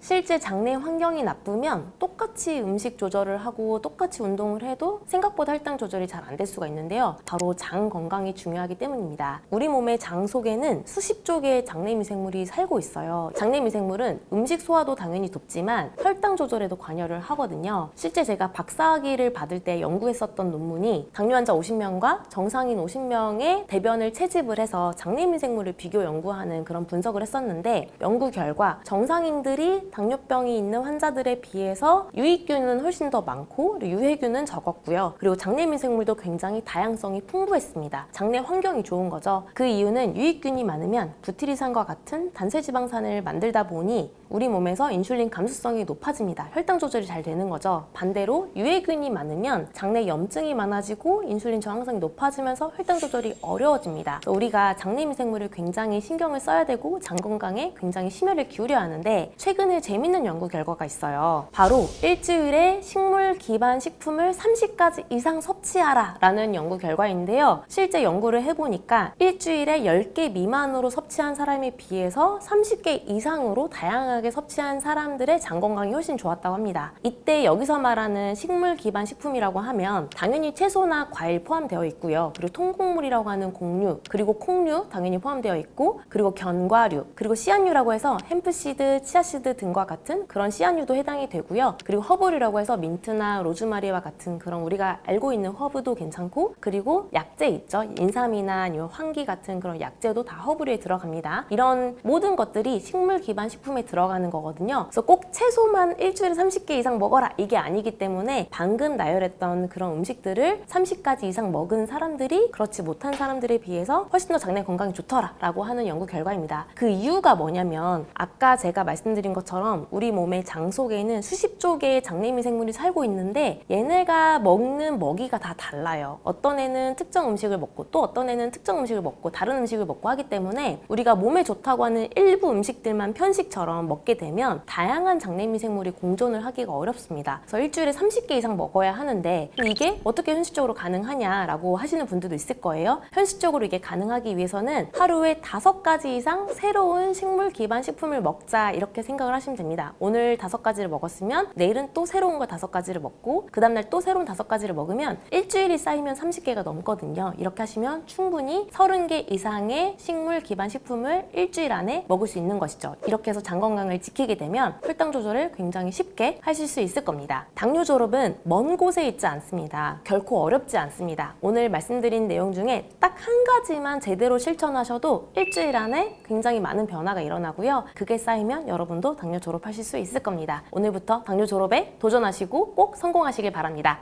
실제 장내 환경이 나쁘면 똑같이 음식 조절을 하고 똑같이 운동을 해도 생각보다 혈당 조절이 잘 안 될 수가 있는데요. 바로 장 건강이 중요하기 때문입니다. 우리 몸의 장 속에는 수십조 개의 장내 미생물이 살고 있어요. 장내 미생물은 음식 소화도 당연히 돕지만 혈당 조절에도 관여를 하거든요. 실제 제가 박사학위를 받을 때 연구했었던 논문이 당뇨 환자 50명과 정상인 50명의 대변을 채집을 해서 장내 미생물을 비교 연구하는 그런 분석을 했었는데, 연구 결과 정상인들이 당뇨병이 있는 환자들에 비해서 유익균은 훨씬 더 많고 유해균은 적었고요. 그리고 장내 미생물도 굉장히 다양성이 풍부했습니다. 장내 환경이 좋은 거죠. 그 이유는 유익균이 많으면 부티리산과 같은 단세지방산을 만들다 보니 우리 몸에서 인슐린 감수성이 높아집니다. 혈당 조절이 잘 되는 거죠. 반대로 유해균이 많으면 장내 염증이 많아지고 인슐린 저항성이 높아지면서 혈당 조절이 어려워집니다. 우리가 장내 미생물을 굉장히 신경을 써야 되고 장 건강에 굉장히 심혈을 기울여야 하는데, 최근에 재밌는 연구 결과가 있어요. 바로 일주일에 식물 기반 식품을 30가지 이상 섭취하라 라는 연구 결과인데요. 실제 연구를 해보니까 일주일에 10개 미만으로 섭취한 사람에 비해서 30개 이상으로 다양하게 섭취한 사람들의 장 건강이 훨씬 좋았다고 합니다. 이때 여기서 말하는 식물 기반 식품이라고 하면 당연히 채소나 과일 포함되어 있고요. 그리고 통곡물이라고 하는 곡류, 그리고 콩류 당연히 포함되어 있고, 그리고 견과류, 그리고 씨앗류라고 해서 햄프시드, 치아시드 등과 같은 그런 씨앗류도 해당이 되고요. 그리고 허브류라고 해서 민트나 로즈마리와 같은 그런 우리가 알고 있는 허브도 괜찮고, 그리고 약재 있죠. 인삼이나 아니면 황기 같은 그런 약재도 다 허브류에 들어갑니다. 이런 모든 것들이 식물 기반 식품에 들어가는 거거든요. 그래서 꼭 채소만 일주일에 30개 이상 먹어라 이게 아니기 때문에 방금 나열했던 그런 음식들을 30가지 이상 먹은 사람들이 그렇지 못한 사람들에 비해서 훨씬 더 장내 건강이 좋더라라고 하는 연구 결과입니다. 그 이유가 뭐냐면 아까 제가 말씀드린 것처럼 우리 몸의 장 속에는 수십조 개의 장내미 생물이 살고 있는데 얘네가 먹는 먹이가 다 달라요. 어떤 애는 특정 음식을 먹고 또 어떤 애는 특정 음식을 먹고 다른 음식을 먹고 하기 때문에 우리가 몸에 좋다고 하는 일부 음식들만 편식처럼 먹게 되면 다양한 장내미 생물이 공존을 하기가 어렵습니다. 그래서 일주일에 30개 이상 먹어야 하는데 이게 어떻게 현실적으로 가능하냐라고 하시는 분들도 있을 거예요. 현실적으로 이게 가능하기 위해서는 하루에 5가지 이상 새로운 식물 기반 식품을 먹자 이렇게 생각을 하시면 됩니다. 오늘 5가지를 먹었으면 내일은 또 새로운 거 5가지를 먹고 그 다음날 또 새로운 5가지를 먹으면 일주일이 쌓이면 30개가 넘거든요. 이렇게 하시면 충분히 30개 이상의 식물 기반 식품을 일주일 안에 먹을 수 있는 것이죠. 이렇게 해서 장 건강을 지키게 되면 혈당 조절을 굉장히 쉽게 하실 수 있을 겁니다. 당뇨 졸업은 먼 곳에 있지 않습니다. 결코 어렵지 않습니다. 오늘 말씀드린 내용 중에 딱 한 가지만 제대로 실천하셔도 일주일 안에 굉장히 많은 변화가 일어나고요. 그게 쌓이면 여러분도 당뇨 졸업하실 수 있을 겁니다. 오늘부터 당뇨 졸업에 도전하시고 꼭 성공하시길 바랍니다.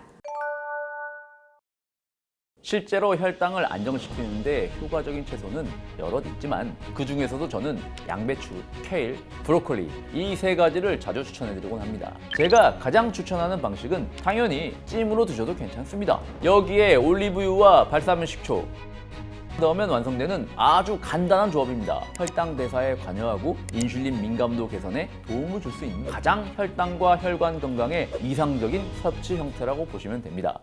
실제로 혈당을 안정시키는데 효과적인 채소는 여럿 있지만 그 중에서도 저는 양배추, 케일, 브로콜리 이 3가지를 자주 추천해드리곤 합니다. 제가 가장 추천하는 방식은 당연히 찜으로 드셔도 괜찮습니다. 여기에 올리브유와 발사믹 식초 넣으면 완성되는 아주 간단한 조합입니다. 혈당 대사에 관여하고 인슐린 민감도 개선에 도움을 줄 수 있는 가장 혈당과 혈관 건강에 이상적인 섭취 형태라고 보시면 됩니다.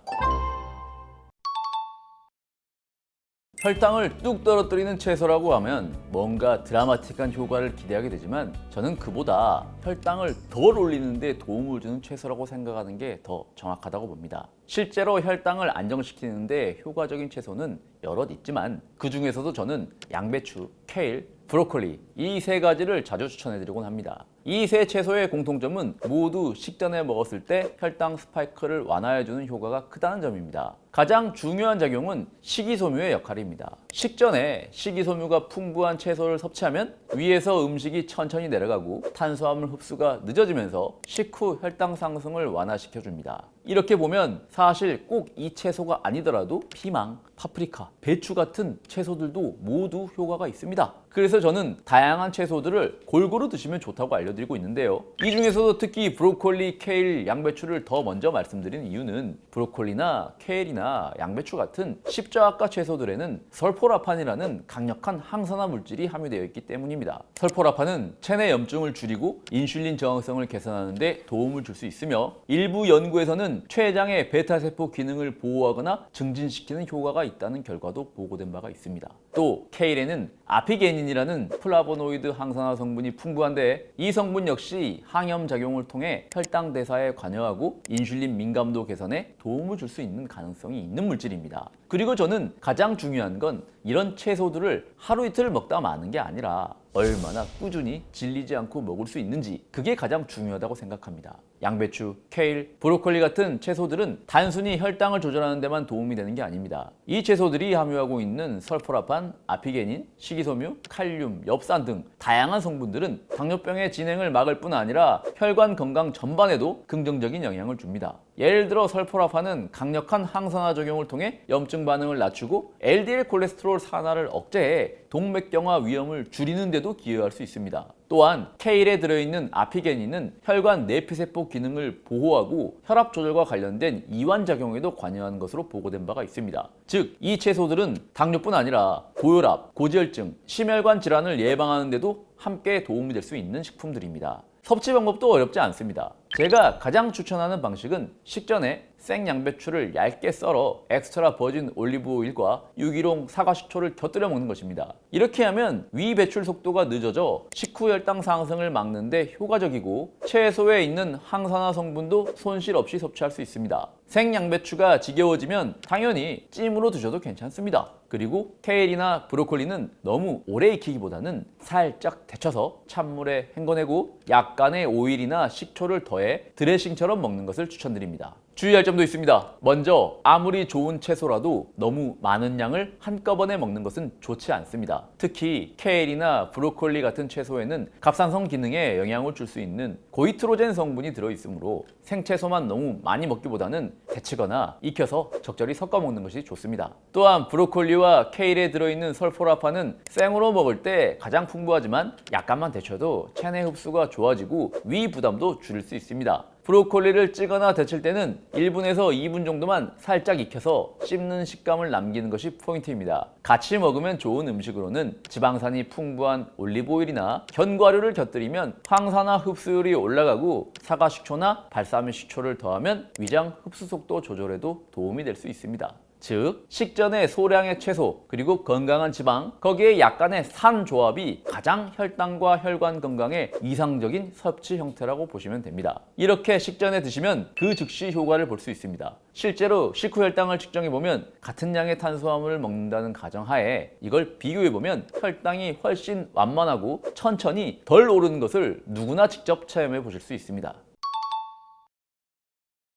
혈당을 뚝 떨어뜨리는 채소라고 하면 뭔가 드라마틱한 효과를 기대하게 되지만 저는 그보다 혈당을 덜 올리는 데 도움을 주는 채소라고 생각하는 게 더 정확하다고 봅니다. 실제로 혈당을 안정시키는데 효과적인 채소는 여럿 있지만 그 중에서도 저는 양배추, 케일, 브로콜리 이 3가지를 자주 추천해드리곤 합니다. 이 3 채소의 공통점은 모두 식전에 먹었을 때 혈당 스파이크를 완화해주는 효과가 크다는 점입니다. 가장 중요한 작용은 식이섬유의 역할입니다. 식전에 식이섬유가 풍부한 채소를 섭취하면 위에서 음식이 천천히 내려가고 탄수화물 흡수가 늦어지면서 식후 혈당 상승을 완화시켜줍니다. 이렇게 보면 사실 꼭 이 채소가 아니더라도 피망, 파프리카, 배추 같은 채소들도 모두 효과가 있습니다. 그래서 저는 다양한 채소들을 골고루 드시면 좋다고 알려드리고 있는데요. 이 중에서도 특히 브로콜리, 케일, 양배추를 더 먼저 말씀드린 이유는 브로콜리나 케일이나 양배추 같은 십자학과 채소들에는 설포라판이라는 강력한 항산화 물질이 함유되어 있기 때문입니다. 설포라판은 체내 염증을 줄이고 인슐린 저항성을 개선하는 데 도움을 줄 수 있으며 일부 연구에서는 췌장의 베타세포 기능을 보호하거나 증진시키는 효과가 있다는 결과도 보고된 바가 있습니다. 또 케일에는 아피게닌이라는 플라보노이드 항산화 성분이 풍부한데 이 성분 역시 항염 작용을 통해 혈당 대사에 관여하고 인슐린 민감도 개선에 도움을 줄 수 있는 가능성이 있는 물질입니다. 그리고 저는 가장 중요한 건 이런 채소들을 하루 이틀 먹다 마는 게 아니라 얼마나 꾸준히 질리지 않고 먹을 수 있는지 그게 가장 중요하다고 생각합니다. 양배추, 케일, 브로콜리 같은 채소들은 단순히 혈당을 조절하는 데만 도움이 되는 게 아닙니다. 이 채소들이 함유하고 있는 설포라판, 아피게닌, 식이섬유, 칼륨, 엽산 등 다양한 성분들은 당뇨병의 진행을 막을 뿐 아니라 혈관 건강 전반에도 긍정적인 영향을 줍니다. 예를 들어 설포라판은 강력한 항산화 작용을 통해 염증 반응을 낮추고 LDL 콜레스테롤 산화를 억제해 동맥경화 위험을 줄이는 데도 기여할 수 있습니다. 또한 케일에 들어있는 아피게닌은 혈관 내피세포 기능을 보호하고 혈압 조절과 관련된 이완작용에도 관여하는 것으로 보고된 바가 있습니다. 즉, 이 채소들은 당뇨뿐 아니라 고혈압, 고지혈증, 심혈관 질환을 예방하는 데도 함께 도움이 될 수 있는 식품들입니다. 섭취 방법도 어렵지 않습니다. 제가 가장 추천하는 방식은 식전에 생양배추를 얇게 썰어 엑스트라 버진 올리브 오일과 유기농 사과 식초를 곁들여 먹는 것입니다. 이렇게 하면 위 배출 속도가 늦어져 식후 혈당 상승을 막는 데 효과적이고 채소에 있는 항산화 성분도 손실 없이 섭취할 수 있습니다. 생양배추가 지겨워지면 당연히 찜으로 드셔도 괜찮습니다. 그리고 케일이나 브로콜리는 너무 오래 익히기보다는 살짝 데쳐서 찬물에 헹궈내고 약간의 오일이나 식초를 더해 드레싱처럼 먹는 것을 추천드립니다. 주의할 점도 있습니다. 먼저 아무리 좋은 채소라도 너무 많은 양을 한꺼번에 먹는 것은 좋지 않습니다. 특히 케일이나 브로콜리 같은 채소에는 갑상선 기능에 영향을 줄 수 있는 고이트로젠 성분이 들어있으므로 생채소만 너무 많이 먹기보다는 데치거나 익혀서 적절히 섞어 먹는 것이 좋습니다. 또한 브로콜리와 케일에 들어있는 설포라판은 생으로 먹을 때 가장 풍부하지만 약간만 데쳐도 체내 흡수가 좋아지고 위 부담도 줄일 수 있습니다. 브로콜리를 찌거나 데칠 때는 1분에서 2분 정도만 살짝 익혀서 씹는 식감을 남기는 것이 포인트입니다. 같이 먹으면 좋은 음식으로는 지방산이 풍부한 올리브오일이나 견과류를 곁들이면 항산화 흡수율이 올라가고 사과 식초나 발사믹 식초를 더하면 위장 흡수 속도 조절에도 도움이 될 수 있습니다. 즉 식전에 소량의 채소 그리고 건강한 지방 거기에 약간의 산 조합이 가장 혈당과 혈관 건강에 이상적인 섭취 형태라고 보시면 됩니다. 이렇게 식전에 드시면 그 즉시 효과를 볼 수 있습니다. 실제로 식후 혈당을 측정해보면 같은 양의 탄수화물을 먹는다는 가정하에 이걸 비교해보면 혈당이 훨씬 완만하고 천천히 덜 오르는 것을 누구나 직접 체험해 보실 수 있습니다.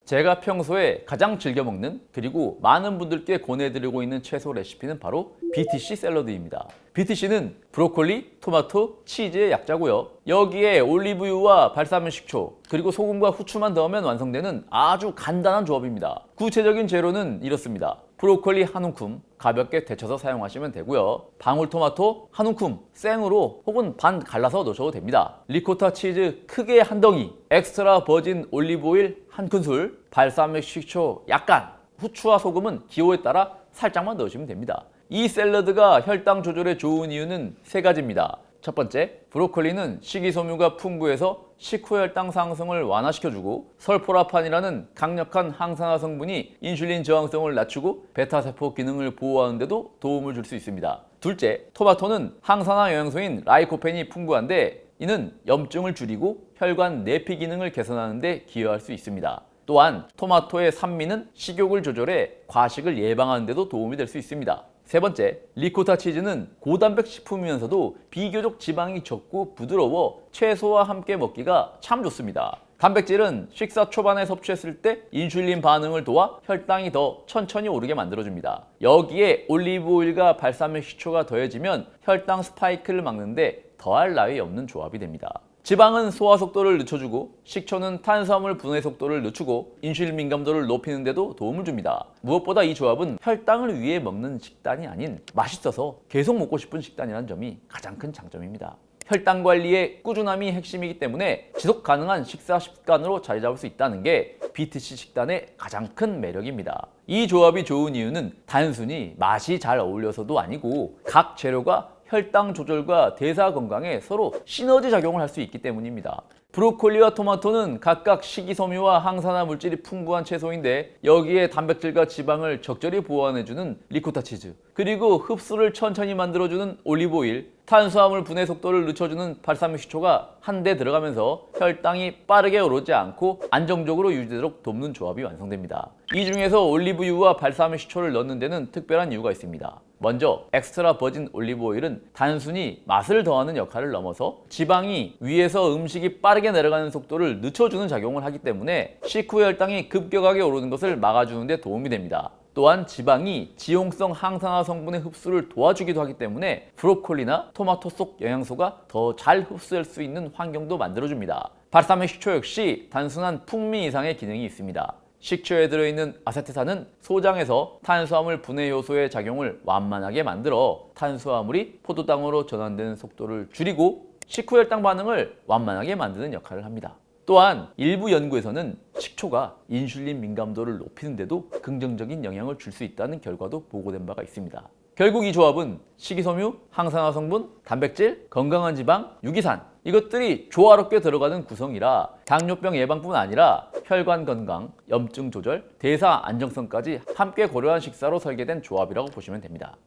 제가 평소에 가장 즐겨 먹는 그리고 많은 분들께 권해드리고 있는 채소 레시피는 바로 BTC 샐러드입니다. BTC는 브로콜리, 토마토, 치즈의 약자고요. 여기에 올리브유와 발사믹 식초 그리고 소금과 후추만 넣으면 완성되는 아주 간단한 조합입니다. 구체적인 재료는 이렇습니다. 브로콜리 한 움큼 가볍게 데쳐서 사용하시면 되고요. 방울토마토 한 움큼 생으로 혹은 반 갈라서 넣으셔도 됩니다. 리코타 치즈 크게 한 덩이, 엑스트라 버진 올리브 오일 한 큰술, 발사믹 식초 약간, 후추와 소금은 기호에 따라 살짝만 넣으시면 됩니다. 이 샐러드가 혈당 조절에 좋은 이유는 세 가지입니다. 첫 번째, 브로콜리는 식이섬유가 풍부해서 식후 혈당 상승을 완화시켜주고 설포라판이라는 강력한 항산화 성분이 인슐린 저항성을 낮추고 베타세포 기능을 보호하는 데도 도움을 줄 수 있습니다. 둘째, 토마토는 항산화 영양소인 라이코펜이 풍부한데 이는 염증을 줄이고 혈관 내피 기능을 개선하는 데 기여할 수 있습니다. 또한 토마토의 산미는 식욕을 조절해 과식을 예방하는 데도 도움이 될 수 있습니다. 세 번째, 리코타 치즈는 고단백 식품이면서도 비교적 지방이 적고 부드러워 채소와 함께 먹기가 참 좋습니다. 단백질은 식사 초반에 섭취했을 때 인슐린 반응을 도와 혈당이 더 천천히 오르게 만들어줍니다. 여기에 올리브 오일과 발사믹 식초가 더해지면 혈당 스파이크를 막는데 더할 나위 없는 조합이 됩니다. 지방은 소화 속도를 늦춰주고 식초는 탄수화물 분해 속도를 늦추고 인슐린 민감도를 높이는 데도 도움을 줍니다. 무엇보다 이 조합은 혈당을 위해 먹는 식단이 아닌 맛있어서 계속 먹고 싶은 식단이라는 점이 가장 큰 장점입니다. 혈당 관리의 꾸준함이 핵심이기 때문에 지속 가능한 식사 습관으로 자리 잡을 수 있다는 게 BTC 식단의 가장 큰 매력입니다. 이 조합이 좋은 이유는 단순히 맛이 잘 어울려서도 아니고 각 재료가 혈당 조절과 대사 건강에 서로 시너지 작용을 할 수 있기 때문입니다. 브로콜리와 토마토는 각각 식이섬유와 항산화 물질이 풍부한 채소인데 여기에 단백질과 지방을 적절히 보완해주는 리코타 치즈 그리고 흡수를 천천히 만들어주는 올리브 오일 탄수화물 분해 속도를 늦춰주는 발사믹 식초가 한데 들어가면서 혈당이 빠르게 오르지 않고 안정적으로 유지되도록 돕는 조합이 완성됩니다. 이 중에서 올리브유와 발사믹 식초를 넣는 데는 특별한 이유가 있습니다. 먼저 엑스트라 버진 올리브 오일은 단순히 맛을 더하는 역할을 넘어서 지방이 위에서 음식이 빠르게 내려가는 속도를 늦춰주는 작용을 하기 때문에 식후 혈당이 급격하게 오르는 것을 막아주는 데 도움이 됩니다. 또한 지방이 지용성 항산화 성분의 흡수를 도와주기도 하기 때문에 브로콜리나 토마토 속 영양소가 더 잘 흡수될 수 있는 환경도 만들어줍니다. 발사믹 식초 역시 단순한 풍미 이상의 기능이 있습니다. 식초에 들어있는 아세트산은 소장에서 탄수화물 분해 요소의 작용을 완만하게 만들어 탄수화물이 포도당으로 전환되는 속도를 줄이고 식후 혈당 반응을 완만하게 만드는 역할을 합니다. 또한 일부 연구에서는 식초가 인슐린 민감도를 높이는 데도 긍정적인 영향을 줄 수 있다는 결과도 보고된 바가 있습니다. 결국 이 조합은 식이섬유, 항산화 성분, 단백질, 건강한 지방, 유기산 이것들이 조화롭게 들어가는 구성이라 당뇨병 예방뿐 아니라 혈관 건강, 염증 조절, 대사 안정성까지 함께 고려한 식사로 설계된 조합이라고 보시면 됩니다.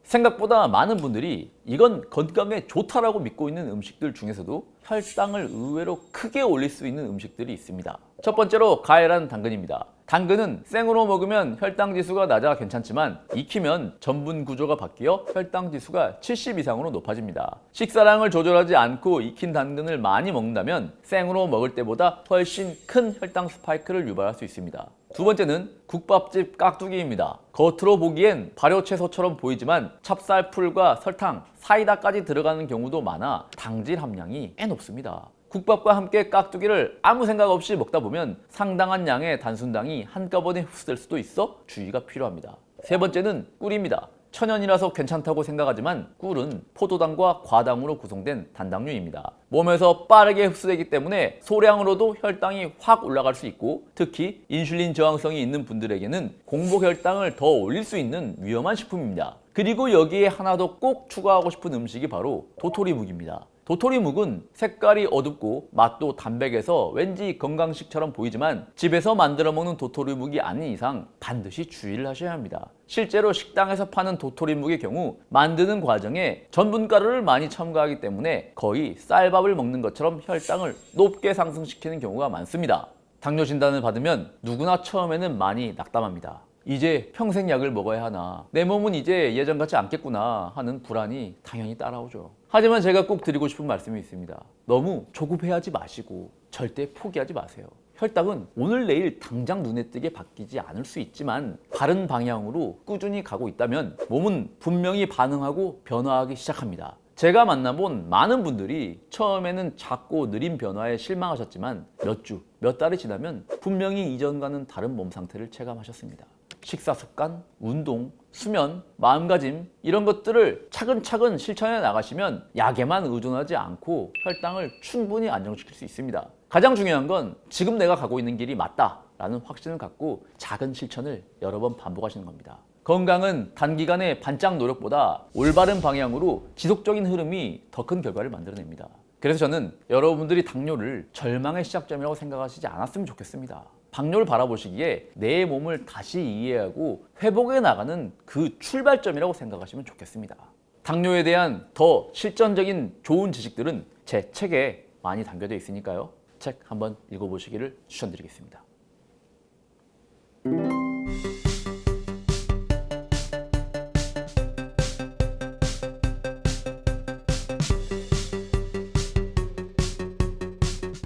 생각보다 많은 분들이 이건 건강에 좋다라고 믿고 있는 음식들 중에서도 혈당을 의외로 크게 올릴 수 있는 음식들이 있습니다. 첫 번째로 가열한 당근입니다. 당근은 생으로 먹으면 혈당 지수가 낮아 괜찮지만 익히면 전분 구조가 바뀌어 혈당 지수가 70 이상으로 높아집니다. 식사량을 조절하지 않고 익힌 당근을 많이 먹는다면 생으로 먹을 때보다 훨씬 큰 혈당 스파이크를 유발할 수 있습니다. 두 번째는 국밥집 깍두기입니다. 겉으로 보기엔 발효채소처럼 보이지만 찹쌀풀과 설탕, 사이다까지 들어가는 경우도 많아 당질 함량이 꽤 높습니다. 국밥과 함께 깍두기를 아무 생각 없이 먹다 보면 상당한 양의 단순당이 한꺼번에 흡수될 수도 있어 주의가 필요합니다. 세 번째는 꿀입니다. 천연이라서 괜찮다고 생각하지만 꿀은 포도당과 과당으로 구성된 단당류입니다. 몸에서 빠르게 흡수되기 때문에 소량으로도 혈당이 확 올라갈 수 있고 특히 인슐린 저항성이 있는 분들에게는 공복 혈당을 더 올릴 수 있는 위험한 식품입니다. 그리고 여기에 하나 더 꼭 추가하고 싶은 음식이 바로 도토리묵입니다. 도토리묵은 색깔이 어둡고 맛도 담백해서 왠지 건강식처럼 보이지만 집에서 만들어 먹는 도토리묵이 아닌 이상 반드시 주의를 하셔야 합니다. 실제로 식당에서 파는 도토리묵의 경우 만드는 과정에 전분가루를 많이 첨가하기 때문에 거의 쌀밥을 먹는 것처럼 혈당을 높게 상승시키는 경우가 많습니다. 당뇨 진단을 받으면 누구나 처음에는 많이 낙담합니다. 이제 평생 약을 먹어야 하나, 내 몸은 이제 예전 같지 않겠구나 하는 불안이 당연히 따라오죠. 하지만 제가 꼭 드리고 싶은 말씀이 있습니다. 너무 조급해하지 마시고 절대 포기하지 마세요. 혈당은 오늘 내일 당장 눈에 띄게 바뀌지 않을 수 있지만 바른 방향으로 꾸준히 가고 있다면 몸은 분명히 반응하고 변화하기 시작합니다. 제가 만나본 많은 분들이 처음에는 작고 느린 변화에 실망하셨지만 몇 주, 몇 달이 지나면 분명히 이전과는 다른 몸 상태를 체감하셨습니다. 식사 습관, 운동, 수면, 마음가짐 이런 것들을 차근차근 실천해 나가시면 약에만 의존하지 않고 혈당을 충분히 안정시킬 수 있습니다. 가장 중요한 건 지금 내가 가고 있는 길이 맞다라는 확신을 갖고 작은 실천을 여러 번 반복하시는 겁니다. 건강은 단기간의 반짝 노력보다 올바른 방향으로 지속적인 흐름이 더 큰 결과를 만들어냅니다. 그래서 저는 여러분들이 당뇨를 절망의 시작점이라고 생각하시지 않았으면 좋겠습니다. 당뇨를 바라보시기에 내 몸을 다시 이해하고 회복해 나가는 그 출발점이라고 생각하시면 좋겠습니다. 당뇨에 대한 더 실전적인 좋은 지식들은 제 책에 많이 담겨져 있으니까요. 책 한번 읽어보시기를 추천드리겠습니다.